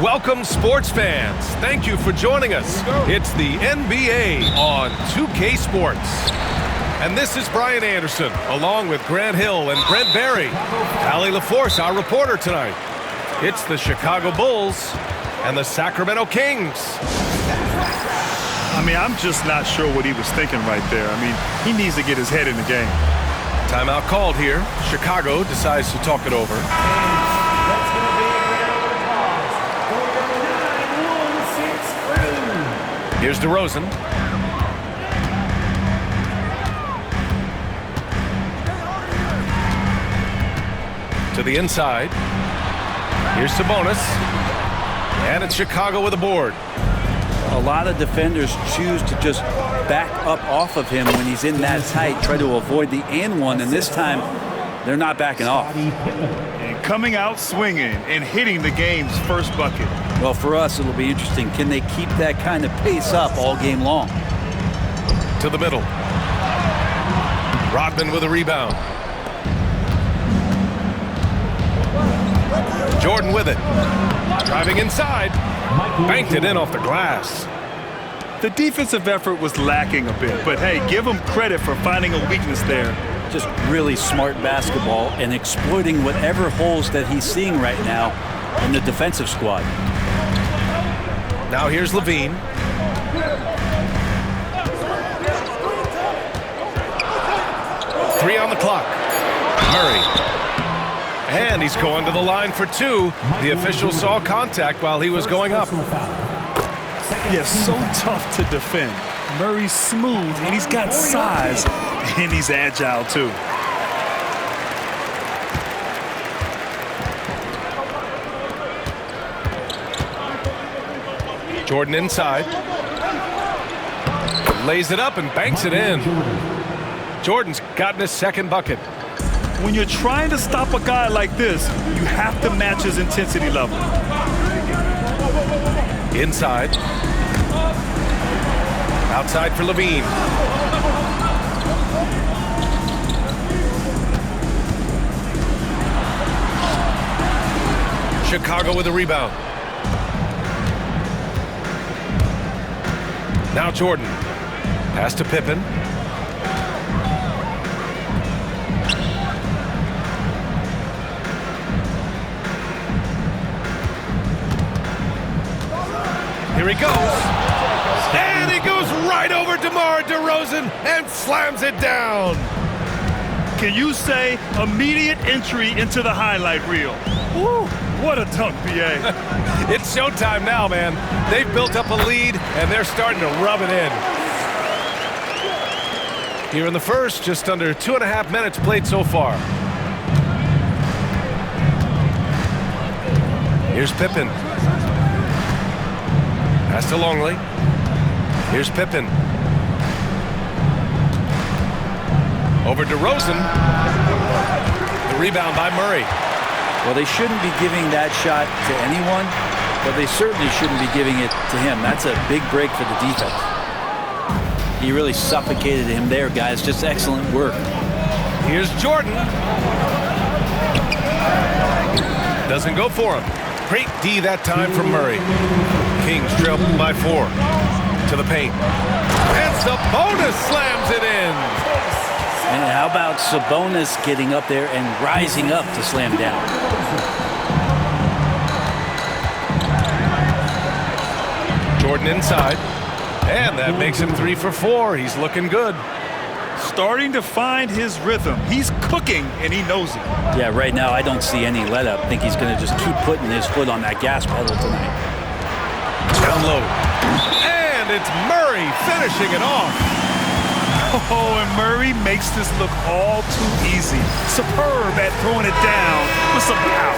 Welcome, sports fans. Thank you for joining us. It's the NBA on 2K Sports. And this is Brian Anderson, along with Grant Hill and Brent Barry. Allie LaForce, our reporter tonight. It's the Chicago Bulls and the Sacramento Kings. I mean, I'm just not sure what he was thinking right there. I mean, he needs to get his head in the game. Timeout called here. Chicago decides to talk it over. Here's DeRozan. To the inside. Here's Sabonis. And it's Chicago with a board. A lot of defenders choose to just back up off of him when he's in that tight, try to avoid the and one, and this time they're not backing off. And coming out swinging and hitting the game's first bucket. Well, for us, it'll be interesting. Can they keep that kind of pace up all game long? To the middle. Rodman with a rebound. Jordan with it. Driving inside. Banked it in off the glass. The defensive effort was lacking a bit, but hey, give him credit for finding a weakness there. Just really smart basketball and exploiting whatever holes that he's seeing right now in the defensive squad. Now here's Levine. Three on the clock. Murray. And he's going to the line for two. The official saw contact while he was going up. Yeah, so tough to defend. Murray's smooth, and he's got size, and he's agile, too. Jordan inside. Lays it up and banks it in. Jordan's gotten his second bucket. When you're trying to stop a guy like this, you have to match his intensity level. Inside. Outside for Levine. Chicago with a rebound. Now Jordan. Pass to Pippen. Here he goes. And he goes right over DeMar DeRozan and slams it down. Can you say immediate entry into the highlight reel? Woo, what a dunk, BA. It's showtime now, man. They've built up a lead, and they're starting to rub it in. Here in the first, just under 2.5 minutes played so far. Here's Pippen. Pass to Longley. Here's Pippen. Over DeRozan. The rebound by Murray. Well, they shouldn't be giving that shot to anyone, but they certainly shouldn't be giving it to him. That's a big break for the defense. He really suffocated him there, guys. Just excellent work. Here's Jordan. Doesn't go for him. Great D that time from Murray. Kings trail by 4. To the paint. And Sabonis slams it in. And how about Sabonis getting up there and rising up to slam down? Jordan inside. And that makes him 3 for 4. He's looking good. Starting to find his rhythm. He's cooking, and he knows it. Yeah, right now I don't see any let-up. I think he's going to just keep putting his foot on that gas pedal tonight. Down low. And it's Murray finishing it off. Oh, and Murray makes this look all too easy. Superb at throwing it down with some power.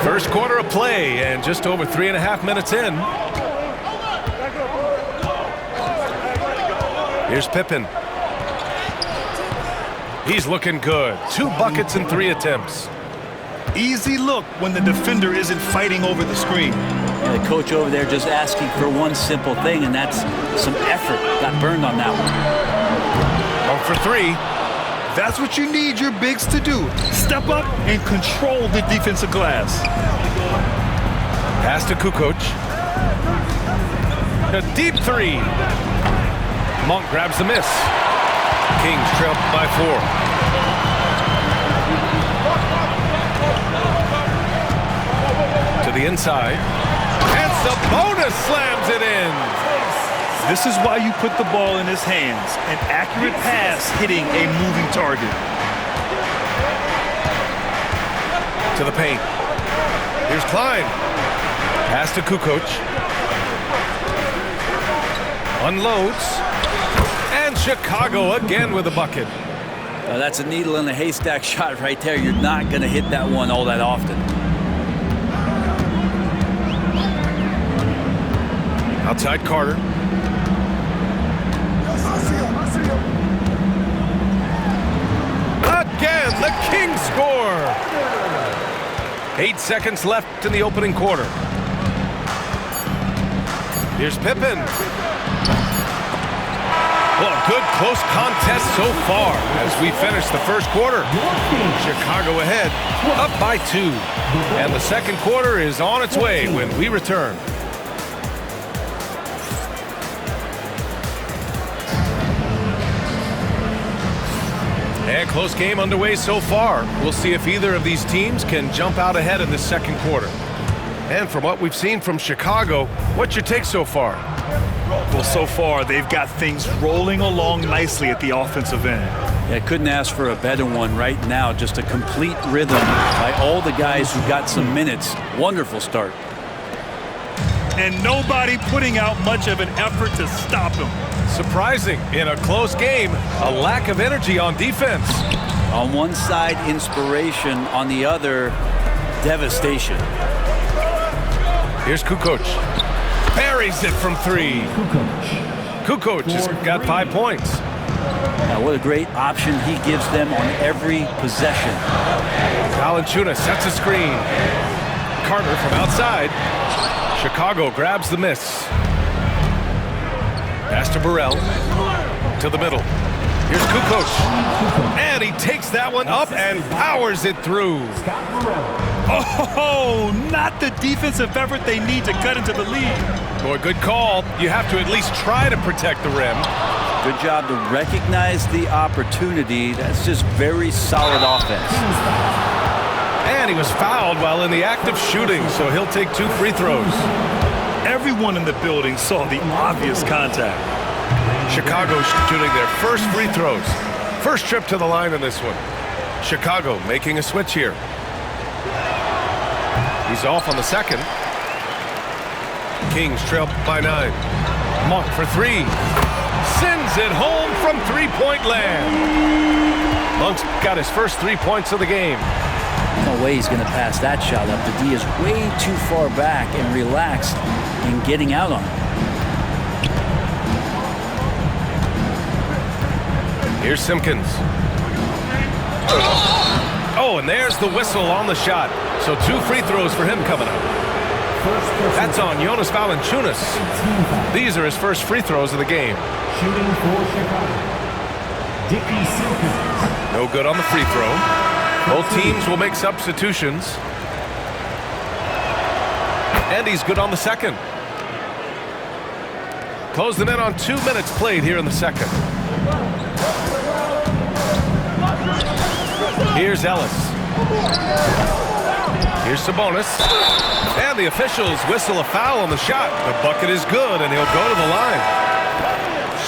First quarter of play and just over 3.5 minutes in. Here's Pippen. He's looking good. 2 buckets and 3 attempts. Easy look when the defender isn't fighting over the screen. Yeah, the coach over there just asking for one simple thing, and that's some effort. Got burned on that one. 0 for 3. That's what you need your bigs to do. Step up and control the defensive glass. Pass to Kukoc. A deep three. Monk grabs the miss. Kings trail by 4. To the inside. And Sabonis slams it in. This is why you put the ball in his hands. An accurate pass hitting a moving target. To the paint. Here's Klein. Pass to Kukoc. Unloads. And Chicago again with a bucket. That's a needle in a haystack shot right there. You're not going to hit that one all that often. Outside Carter. Again, the Kings score. 8 seconds left in the opening quarter. Here's Pippen. Well, a good close contest so far as we finish the first quarter. Chicago ahead, up by 2. And the second quarter is on its way when we return. And close game underway so far. We'll see if either of these teams can jump out ahead in the second quarter. And from what we've seen from Chicago, what's your take so far? Well, so far, they've got things rolling along nicely at the offensive end. Yeah, couldn't ask for a better one right now. Just a complete rhythm by all the guys who got some minutes. Wonderful start. And nobody putting out much of an effort to stop him. Surprising, in a close game, a lack of energy on defense. On one side, inspiration. On the other, devastation. Here's Kukoc. Buries it from 3. Kukoc has got 5 points. Now, what a great option he gives them on every possession. Valanciunas sets a screen. Carter from outside. Chicago grabs the miss. Pass to Burrell. To the middle. Here's Kukoc. And he takes that one up and powers it through. Oh, not the defensive effort they need to cut into the lead. Boy, good call. You have to at least try to protect the rim. Good job to recognize the opportunity. That's just very solid offense. And he was fouled while in the act of shooting, so he'll take 2 free throws. Everyone in the building saw the obvious contact. Chicago shooting their first free throws. First trip to the line in this one. Chicago making a switch here. He's off on the second. Kings trail by 9. Monk for 3. Sends it home from three-point land. Monk's got his first 3 points of the game. No way he's going to pass that shot up. The D is way too far back and relaxed in getting out on it. Here's Simpkins. Oh, and there's the whistle on the shot. So 2 free throws for him coming up. That's on Jonas Valanciunas. These are his first free throws of the game. Shooting for Chicago. No good on the free throw. Both teams will make substitutions. And he's good on the second. Closing in on 2 minutes played here in the second. Here's Ellis. Here's Sabonis. And the officials whistle a foul on the shot. The bucket is good, and he'll go to the line.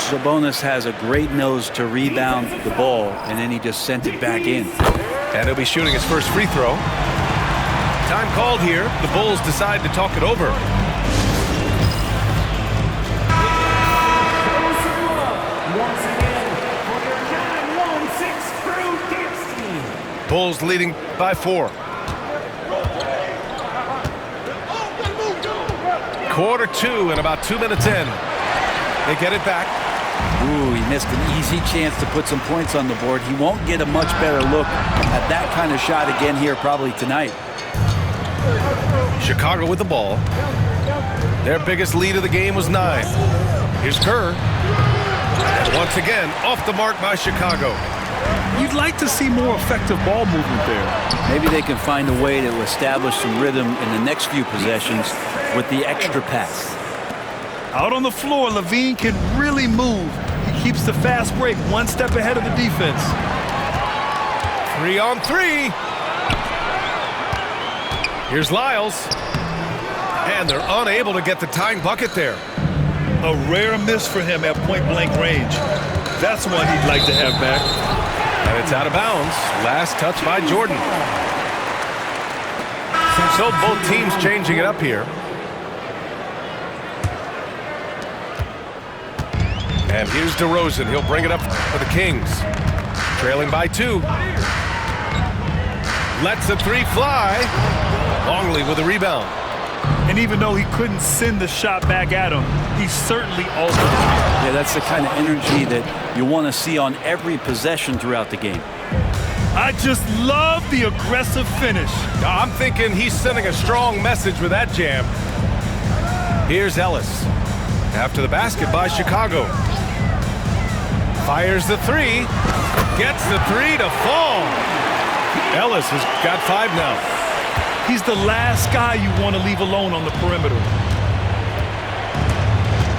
Sabonis has a great nose to rebound the ball, and then he just sent it back in. And he'll be shooting his first free throw. Time called here. The Bulls decide to talk it over. Once again, for your 9-1-6 crew dance team. Bulls leading by 4. Quarter 2 and about 2 minutes in. They get it back. Ooh, he missed an easy chance to put some points on the board. He won't get a much better look at that kind of shot again here probably tonight. Chicago with the ball. Their biggest lead of the game was 9. Here's Kerr. And once again, off the mark by Chicago. You'd like to see more effective ball movement there. Maybe they can find a way to establish some rhythm in the next few possessions with the extra pass. Out on the floor, Levine can really move. He keeps the fast break one step ahead of the defense. 3 on 3. Here's Lyles. And they're unable to get the tying bucket there. A rare miss for him at point-blank range. That's one he'd like to have back. And it's out of bounds. Last touch by Jordan. So both teams changing it up here. And here's DeRozan. He'll bring it up for the Kings. Trailing by 2. Lets the 3 fly. Longley with a rebound. And even though he couldn't send the shot back at him, he certainly altered it. Yeah, that's the kind of energy that you want to see on every possession throughout the game. I just love the aggressive finish. I'm thinking he's sending a strong message with that jam. Here's Ellis. After the basket by Chicago. Fires the 3. Gets the 3 to fall. Ellis has got 5 now. He's the last guy you want to leave alone on the perimeter.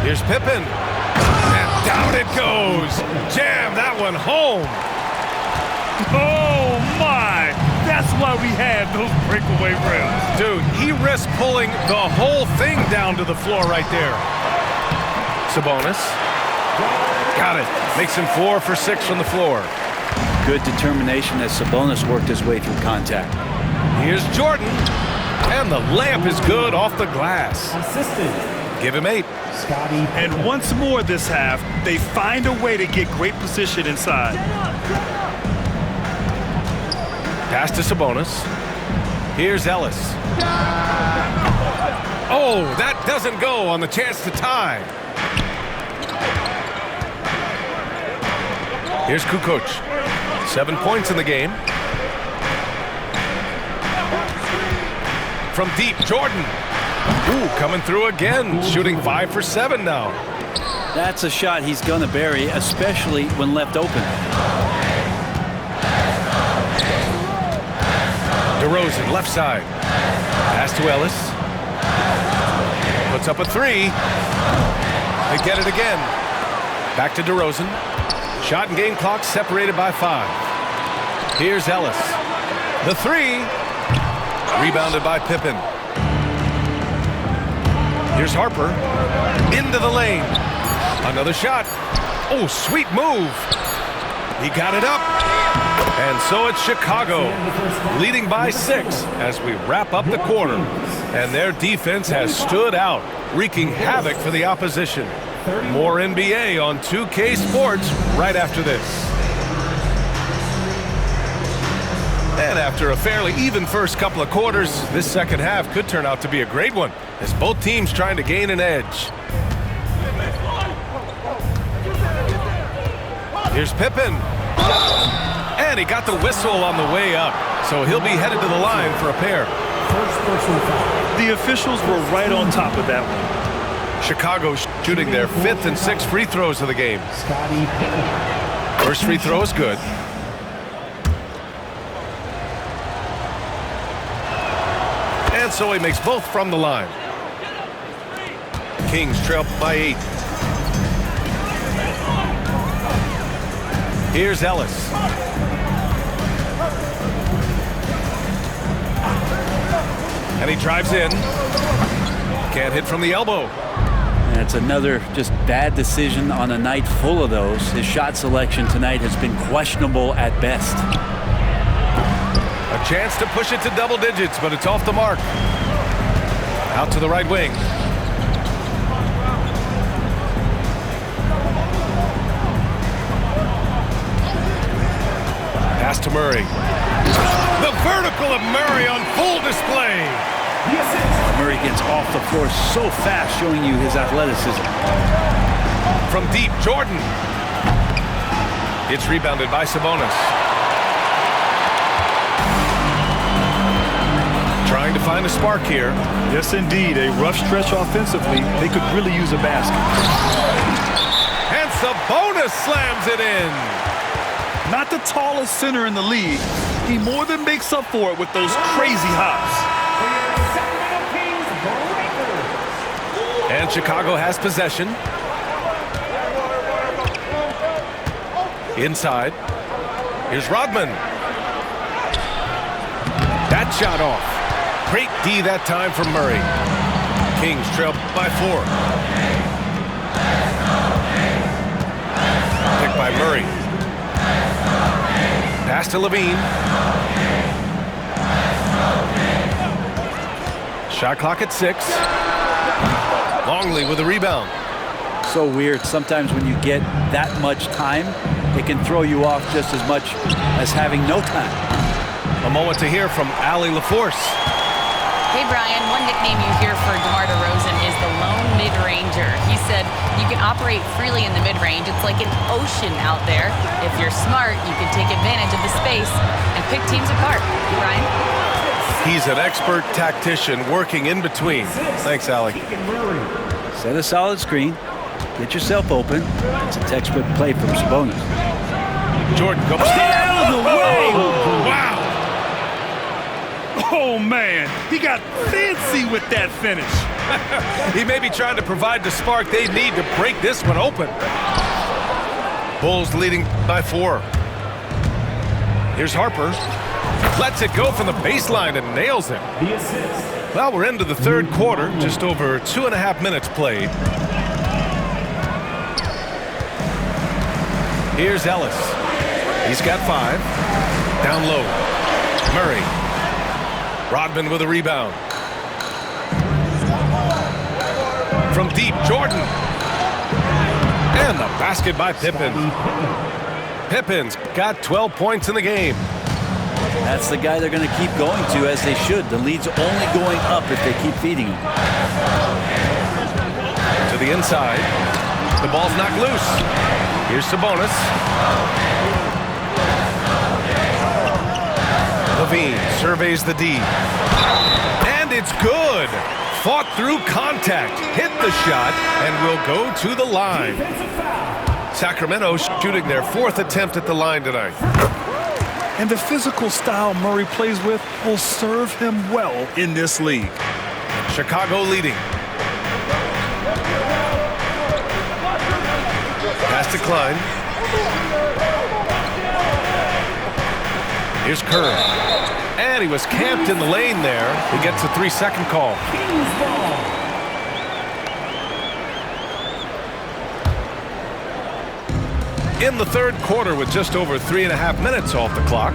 Here's Pippen. And down it goes. Jam that one home. Oh, my. That's why we have those breakaway rims. Dude, he risked pulling the whole thing down to the floor right there. Sabonis. Got it. Makes him 4 for 6 from the floor. Good determination as Sabonis worked his way through contact. Here's Jordan. And the layup is good off the glass. Assistant. Give him 8. Scotty. And once more this half, they find a way to get great position inside. Pass to Sabonis. Here's Ellis. Oh, that doesn't go on the chance to tie. Here's Kukoc. 7 points in the game. From deep, Jordan. Ooh, coming through again. Shooting 5 for 7 now. That's a shot he's going to bury, especially when left open. DeRozan, left side. Pass to Ellis. Puts up a 3. They get it again. Back to DeRozan. Shot and game clock separated by 5. Here's Ellis. The 3. Rebounded by Pippen. Here's Harper. Into the lane. Another shot. Oh, sweet move. He got it up. And so it's Chicago leading by 6 as we wrap up the quarter. And their defense has stood out, wreaking havoc for the opposition. More NBA on 2K Sports right after this. And after a fairly even first couple of quarters, this second half could turn out to be a great one as both teams trying to gain an edge. Here's Pippen. And he got the whistle on the way up, so he'll be headed to the line for a pair. The officials were right on top of that one. Chicago shooting their 5th and 6th free throws of the game. First free throw is good. And so he makes both from the line. Kings trail by 8. Here's Ellis. And he drives in. Can't hit from the elbow. And it's another just bad decision on a night full of those. His shot selection tonight has been questionable at best. A chance to push it to double digits, but it's off the mark. Out to the right wing. Pass to Murray. The vertical of Murray on full display. Murray gets off the floor so fast, showing you his athleticism. From deep, Jordan. It's rebounded by Sabonis. Trying to find a spark here. Yes, indeed. A rough stretch offensively. They could really use a basket. And Sabonis slams it in. Not the tallest center in the league. He more than makes up for it with those crazy hops. And Chicago has possession. Inside. Here's Rodman. That shot off. Great D that time from Murray. Kings trail by 4. Picked by Murray. Pass to Levine. Shot clock at 6. Longley with a rebound. So weird. Sometimes when you get that much time, it can throw you off just as much as having no time. A moment to hear from Allie LaForce. Hey, Brian, one nickname you hear for DeMar DeRozan is the lone mid-ranger. He said you can operate freely in the mid-range. It's like an ocean out there. If you're smart, you can take advantage of the space and pick teams apart. Brian? He's an expert tactician working in between. Thanks, Allie. Set a solid screen. Get yourself open. It's a textbook play from Sabonis. Jordan goes Out of the way! Wow! Oh, man. He got fancy with that finish. He may be trying to provide the spark they need to break this one open. Bulls leading by 4. Here's Harper. Lets it go from the baseline and nails it. Well, we're into the third quarter. Just over 2.5 minutes played. Here's Ellis. He's got 5. Down low. Murray. Rodman with a rebound. From deep, Jordan. And the basket by Pippen. Pippen's got 12 points in the game. That's the guy they're going to keep going to, as they should. The lead's only going up if they keep feeding him. To the inside. The ball's knocked loose. Here's Sabonis. Levine surveys the D. And it's good. Fought through contact. Hit the shot and will go to the line. Sacramento shooting their 4th attempt at the line tonight. And the physical style Murray plays with will serve him well in this league. Chicago leading. Pass to Klein. Here's Kerr. And he was camped in the lane there. He gets a 3-second call. In the third quarter with just over 3.5 minutes off the clock.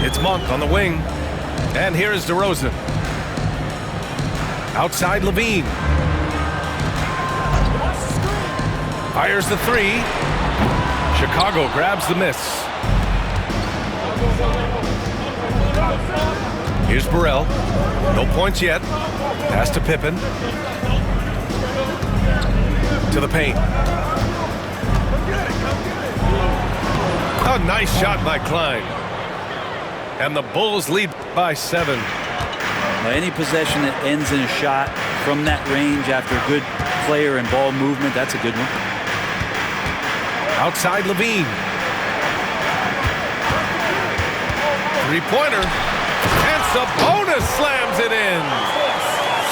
It's Monk on the wing. And here is DeRozan. Outside Levine. Fires the 3. Chicago grabs the miss. Here's Burrell. No points yet. Pass to Pippen. To the paint. A nice shot by Klein. And the Bulls lead by 7. Now, any possession that ends in a shot from that range after a good player and ball movement, that's a good one. Outside Levine. 3-pointer. And Sabonis slams it in.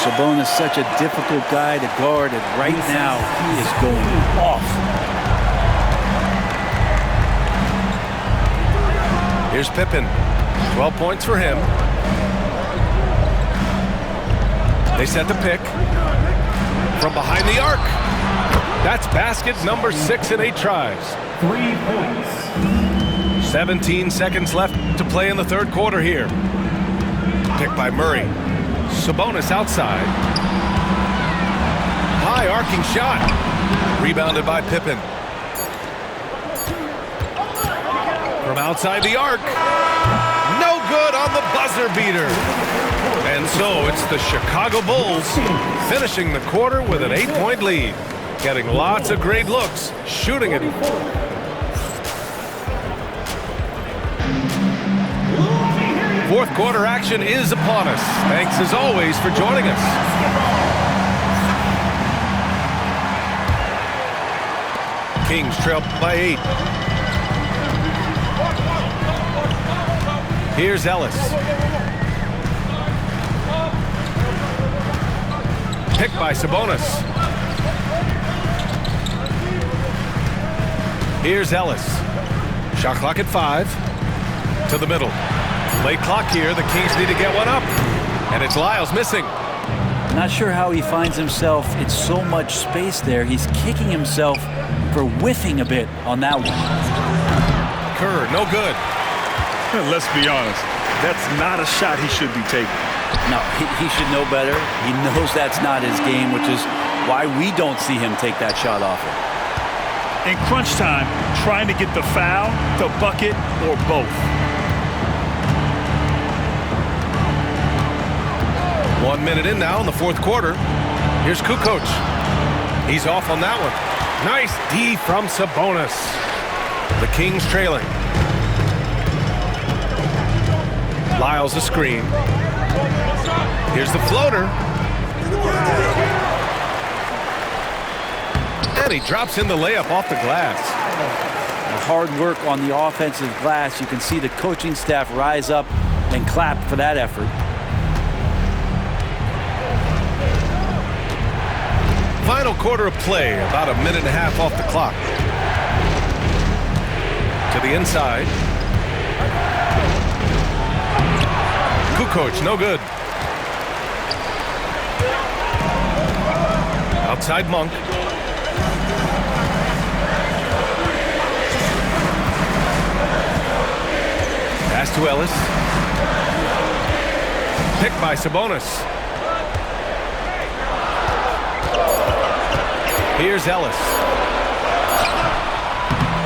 Sabonis, such a difficult guy to guard, and right now he is going off. Here's Pippen. 12 points for him. They set the pick. From behind the arc. That's basket number 6 in 8 tries. 3 points. 17 seconds left to play in the third quarter here. Picked by Murray. Sabonis outside. High arcing shot. Rebounded by Pippen. From outside the arc. No good on the buzzer beater. And so it's the Chicago Bulls finishing the quarter with an 8-point lead. Getting lots of great looks. Shooting it. Fourth quarter action is upon us. Thanks as always for joining us. Kings trail by 8. Here's Ellis. Picked by Sabonis. Here's Ellis. Shot clock at 5. To the middle. Late clock here. The Kings need to get one up. And it's Lyles missing. Not sure how he finds himself in so much space there. He's kicking himself for whiffing a bit on that one. Kerr, no good. Let's be honest. That's not a shot he should be taking. No, he should know better. He knows that's not his game, which is why we don't see him take that shot off it. In crunch time, trying to get the foul, the bucket, or both. 1 minute in now in the fourth quarter. Here's Kukoc. He's off on that one. Nice D from Sabonis. The Kings trailing. Lyles a screen. Here's the floater. And he drops in the layup off the glass. Hard work on the offensive glass. You can see the coaching staff rise up and clap for that effort. Final quarter of play, about a minute and a half off the clock. To the inside. Kukoc, no good. Outside Monk. Pass to Ellis. Picked by Sabonis. Here's Ellis.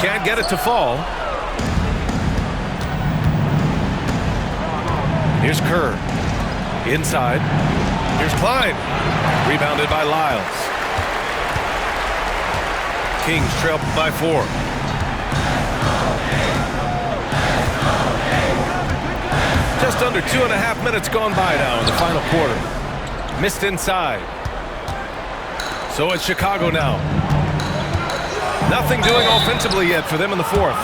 Can't get it to fall. Here's Kerr. Inside. Here's Klein. Rebounded by Lyles. Kings trail by 4. Just under 2.5 minutes gone by now in the final quarter. Missed inside. So it's Chicago now. Nothing doing offensively yet for them in the fourth.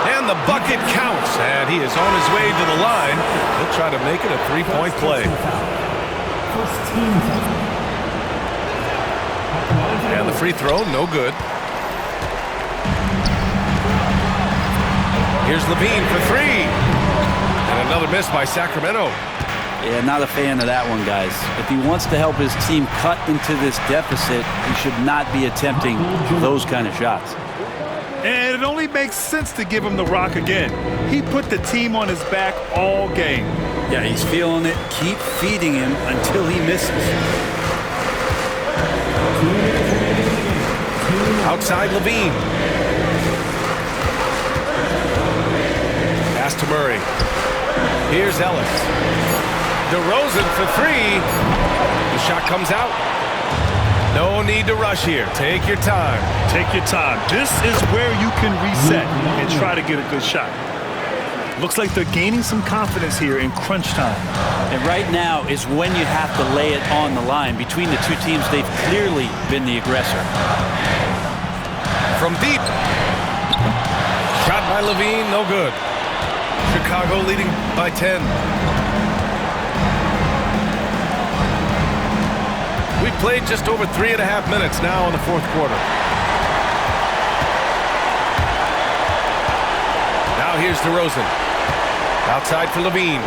And the bucket counts. And he is on his way to the line. He'll try to make it a 3-point play. And the free throw, no good. Here's Levine for 3. And another miss by Sacramento. Yeah, not a fan of that one, guys. If he wants to help his team cut into this deficit, he should not be attempting those kind of shots. And it only makes sense to give him the rock again. He put the team on his back all game. Yeah, he's feeling it. Keep feeding him until he misses. Outside Levine. Pass to Murray. Here's Ellis. DeRozan for 3. The shot comes out. No need to rush here. Take your time. Take your time. This is where you can reset and try to get a good shot. Looks like they're gaining some confidence here in crunch time. And right now is when you have to lay it on the line. Between the two teams, they've clearly been the aggressor. From deep. Shot by Levine, no good. Chicago leading by 10. We've played just over 3.5 minutes now in the fourth quarter. Now here's DeRozan. Outside for Levine.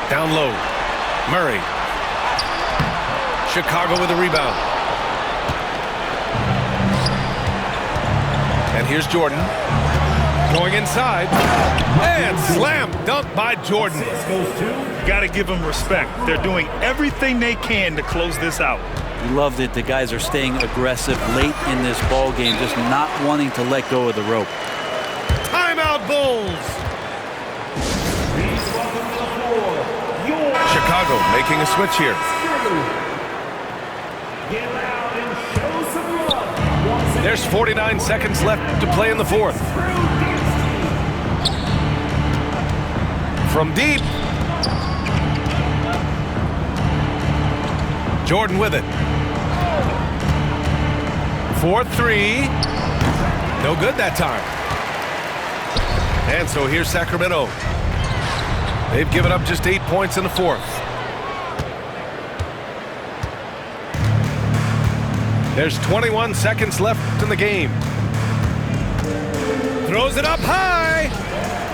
Down low. Murray. Chicago with a rebound. And here's Jordan. Going inside. And slam dunk by Jordan. Got to give them respect. They're doing everything they can to close this out. We love that the guys are staying aggressive late in this ball game, just not wanting to let go of the rope. Timeout, Bulls. Chicago making a switch here. There's 49 seconds left to play in the fourth. From deep. Jordan with it. for three. No good that time. And so here's Sacramento. They've given up just 8 points in the fourth. There's 21 seconds left in the game. Throws it up high.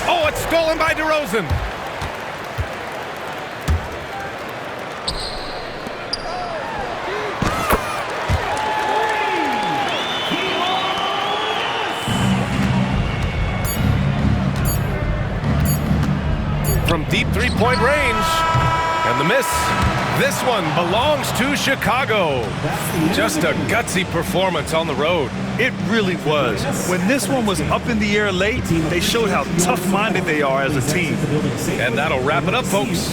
Oh, it's stolen by DeRozan. From deep three-point range. And the miss. This one belongs to Chicago. Just a gutsy performance on the road. It really was. When this one was up in the air late, they showed how tough-minded they are as a team. And that'll wrap it up, folks.